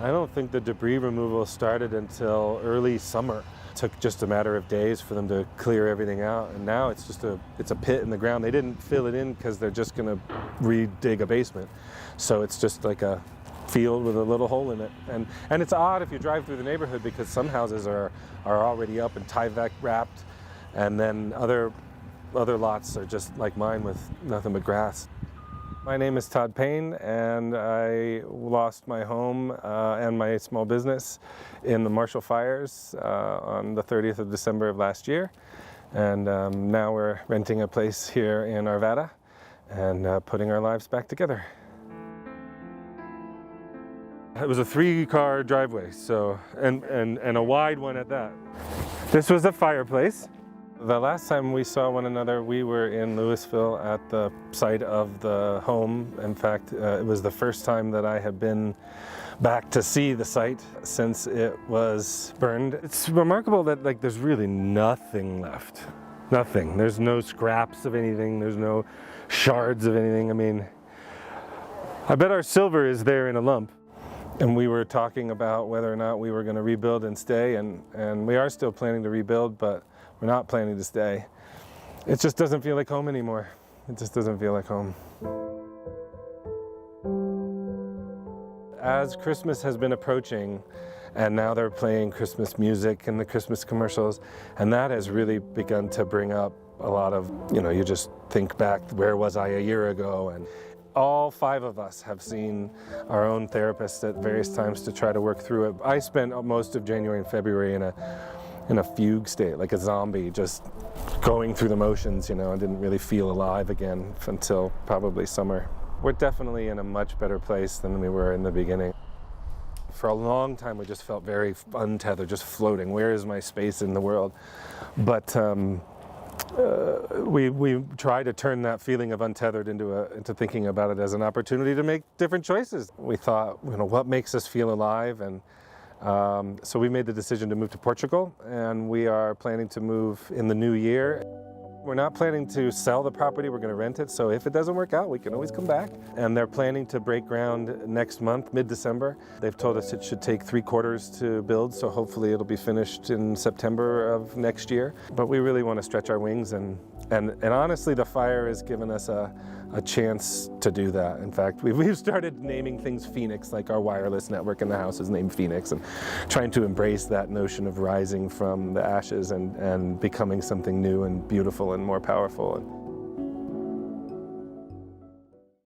I don't think the debris removal started until early summer. It took just a matter of days for them to clear everything out, and now it's just it's a pit in the ground. They didn't fill it in because they're just going to re-dig a basement. So it's just like a field with a little hole in it. And it's odd if you drive through the neighborhood because some houses are already up and Tyvek wrapped, and then other lots are just like mine with nothing but grass. My name is Todd Payne, and I lost my home and my small business in the Marshall fires on the 30th of December of last year. And now we're renting a place here in Arvada and putting our lives back together. It was a 3-car driveway, so and a wide one at that. This was a fireplace. The last time we saw one another, we were in Louisville at the site of the home. In fact, it was the first time that I had been back to see the site since it was burned. It's remarkable that there's really nothing left. Nothing. There's no scraps of anything. There's no shards of anything. I mean, I bet our silver is there in a lump. And we were talking about whether or not we were going to rebuild and stay, and we are still planning to rebuild, but we're not planning to stay. It just doesn't feel like home anymore. It just doesn't feel like home. As Christmas has been approaching, and now they're playing Christmas music and the Christmas commercials, and that has really begun to bring up a lot of, you just think back, where was I a year ago? And all 5 of us have seen our own therapists at various times to try to work through it. I spent most of January and February in a fugue state, like a zombie, just going through the motions, I didn't really feel alive again until probably summer. We're definitely in a much better place than we were in the beginning. For a long time, we just felt very untethered, just floating. Where is my space in the world? But we try to turn that feeling of untethered into thinking about it as an opportunity to make different choices. We thought, what makes us feel alive? And so we made the decision to move to Portugal, and we are planning to move in the new year. We're not planning to sell the property, we're going to rent it, so if it doesn't work out, we can always come back. And they're planning to break ground next month, mid-December. They've told us it should take 3 quarters to build, so hopefully it'll be finished in September of next year. But we really want to stretch our wings, and honestly, the fire has given us a chance to do that. In fact, we've started naming things Phoenix, like our wireless network in the house is named Phoenix, and trying to embrace that notion of rising from the ashes and becoming something new and beautiful and more powerful.